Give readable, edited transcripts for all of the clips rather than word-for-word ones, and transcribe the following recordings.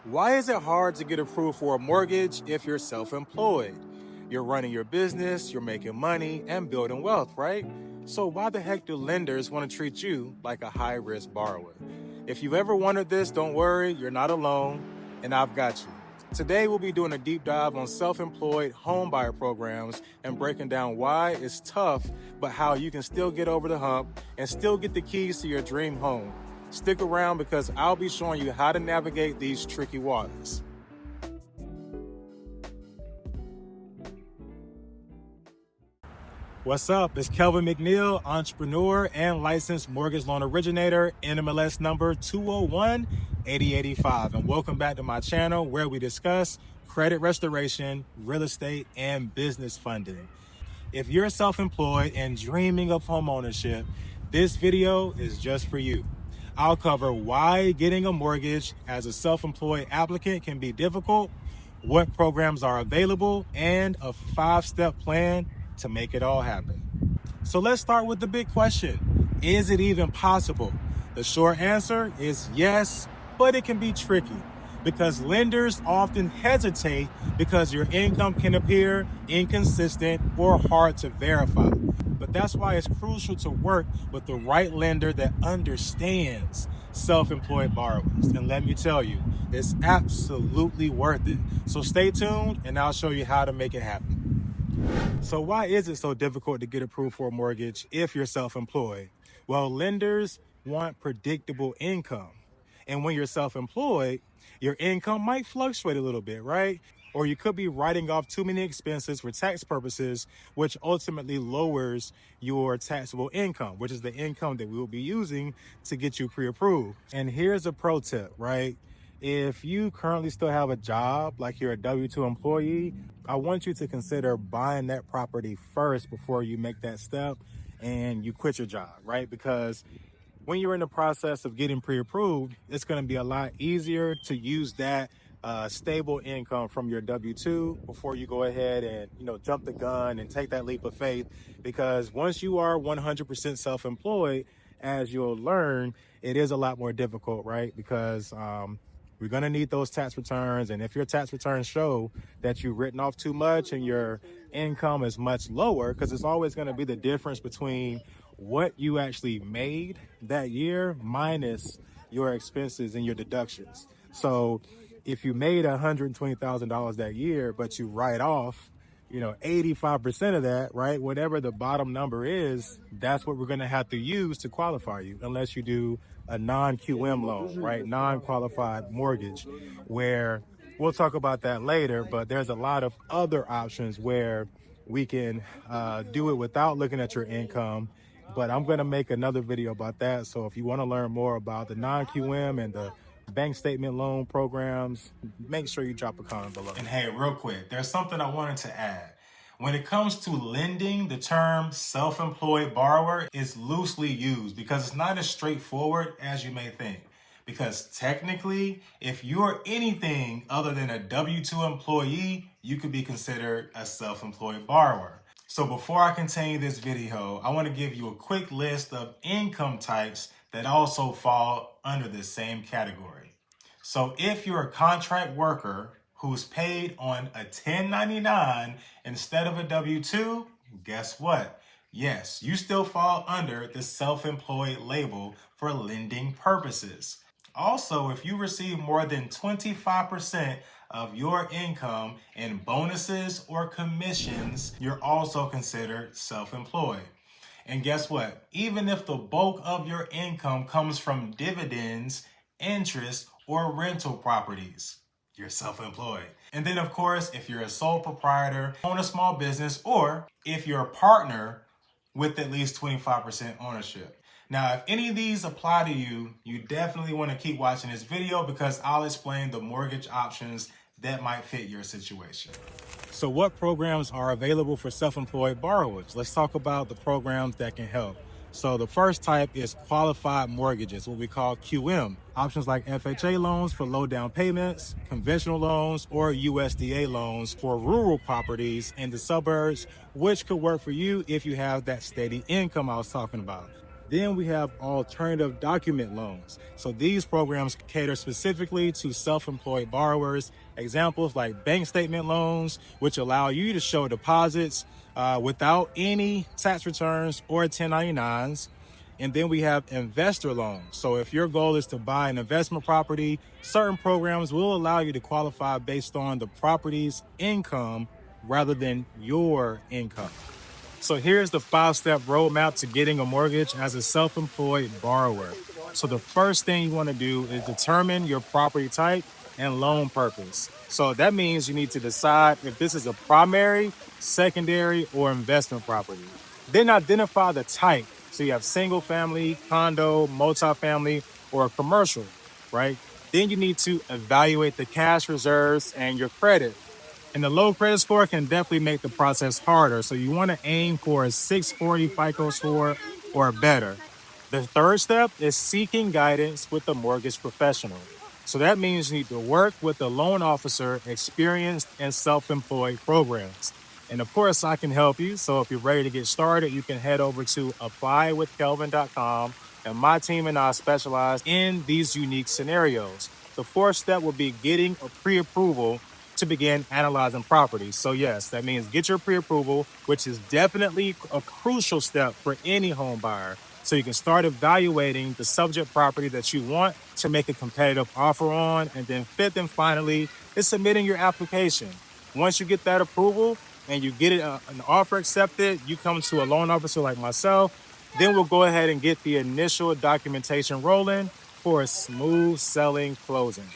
Why is it hard to get approved for a mortgage if you're self-employed? You're running your business, you're making money, and building wealth, right? So why the heck do lenders want to treat you like a high-risk borrower? If you've ever wondered this, don't worry, you're not alone, and I've got you. Today, we'll be doing a deep dive on self-employed home buyer programs and breaking down why it's tough, but how you can still get over the hump and still get the keys to your dream home. Stick around because I'll be showing you how to navigate these tricky waters. What's up? It's Kelvin McNeil, entrepreneur and licensed mortgage loan originator, NMLS number 201-8085. And welcome back to my channel where we discuss credit restoration, real estate, and business funding. If you're self-employed and dreaming of home ownership, this video is just for you. I'll cover why getting a mortgage as a self-employed applicant can be difficult, what programs are available, and a 5-step plan to make it all happen. So let's start with the big question. Is it even possible? The short answer is yes, but it can be tricky because lenders often hesitate because your income can appear inconsistent or hard to verify. But that's why it's crucial to work with the right lender that understands self-employed borrowers. And let me tell you, it's absolutely worth it. So stay tuned and I'll show you how to make it happen. So why is it so difficult to get approved for a mortgage if you're self-employed? Well, lenders want predictable income. And when you're self-employed, your income might fluctuate a little bit, right? Or you could be writing off too many expenses for tax purposes, which ultimately lowers your taxable income, which is the income that we will be using to get you pre-approved. And here's a pro tip, right? If you currently still have a job, like you're a W-2 employee, I want you to consider buying that property first before you make that step and you quit your job, right? Because when you're in the process of getting pre-approved, it's going to be a lot easier to use that stable income from your W-2 before you go ahead and, jump the gun and take that leap of faith. Because once you are 100% self-employed, as you'll learn, it is a lot more difficult, right? Because we're going to need those tax returns. And if your tax returns show that you've written off too much and your income is much lower, because it's always going to be the difference between what you actually made that year minus your expenses and your deductions. So if you made $120,000 that year, but you write off, 85% of that, right? Whatever the bottom number is, that's what we're going to have to use to qualify you, unless you do a non-QM loan, right? Non-qualified mortgage, where we'll talk about that later, but there's a lot of other options where we can do it without looking at your income. But I'm going to make another video about that. So if you want to learn more about the non-QM and the bank statement loan programs, make sure you drop a comment below. And hey, real quick, there's something I wanted to add. When it comes to lending, the term self-employed borrower is loosely used because it's not as straightforward as you may think. Because technically, if you're anything other than a W-2 employee, you could be considered a self-employed borrower. So before I continue this video, I want to give you a quick list of income types that also fall under the same category. So if you're a contract worker who's paid on a 1099 instead of a W-2, guess what? Yes, you still fall under the self-employed label for lending purposes. Also, if you receive more than 25% of your income in bonuses or commissions, you're also considered self-employed. And guess what? Even if the bulk of your income comes from dividends, interest, or rental properties, you're self-employed. And then of course, if you're a sole proprietor, own a small business, or if you're a partner with at least 25% ownership. Now, if any of these apply to you, you definitely want to keep watching this video because I'll explain the mortgage options that might fit your situation. So what programs are available for self-employed borrowers? Let's talk about the programs that can help. So the first type is qualified mortgages, what we call QM. Options like FHA loans for low down payments, conventional loans, or USDA loans for rural properties in the suburbs, which could work for you if you have that steady income I was talking about. Then we have alternative document loans. So these programs cater specifically to self-employed borrowers. Examples like bank statement loans, which allow you to show deposits without any tax returns or 1099s. And then we have investor loans. So if your goal is to buy an investment property, certain programs will allow you to qualify based on the property's income rather than your income. So here's the 5-step roadmap to getting a mortgage as a self-employed borrower. So the first thing you want to do is determine your property type and loan purpose. So that means you need to decide if this is a primary, secondary, or investment property. Then identify the type. So you have single family, condo, multifamily, or commercial, right? Then you need to evaluate the cash reserves and your credit. And the low credit score can definitely make the process harder. So you want to aim for a 640 FICO score or better. The third step is seeking guidance with a mortgage professional. So that means you need to work with a loan officer experienced in self-employed programs. And of course, I can help you. So if you're ready to get started, you can head over to applywithkelvin.com. And my team and I specialize in these unique scenarios. The fourth step will be getting a pre-approval to begin analyzing properties. So yes, that means get your pre-approval, which is definitely a crucial step for any home buyer. So you can start evaluating the subject property that you want to make a competitive offer on. And then fifth and finally is submitting your application. Once you get that approval and you get an offer accepted, you come to a loan officer like myself. Then we'll go ahead and get the initial documentation rolling for a smooth selling closing.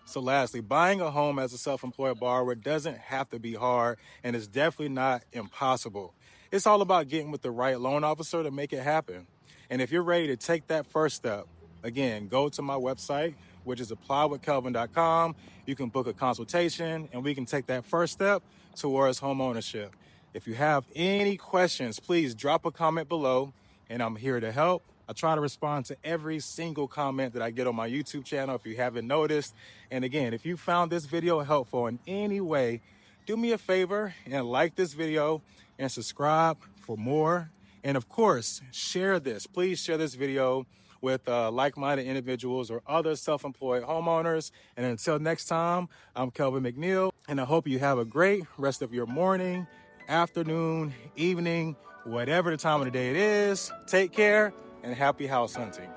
So lastly, buying a home as a self-employed borrower doesn't have to be hard, and it's definitely not impossible. It's all about getting with the right loan officer to make it happen. And if you're ready to take that first step, again, go to my website, which is applywithkelvin.com. You can book a consultation, and we can take that first step towards home ownership. If you have any questions, please drop a comment below, and I'm here to help. I try to respond to every single comment that I get on my YouTube channel if you haven't noticed. And again, if you found this video helpful in any way, do me a favor and like this video and subscribe for more. And of course, share this. Please share this video with like-minded individuals or other self-employed homeowners. And until next time, I'm Kelvin McNeil, and I hope you have a great rest of your morning, afternoon, evening, whatever the time of the day it is. Take care and happy house hunting.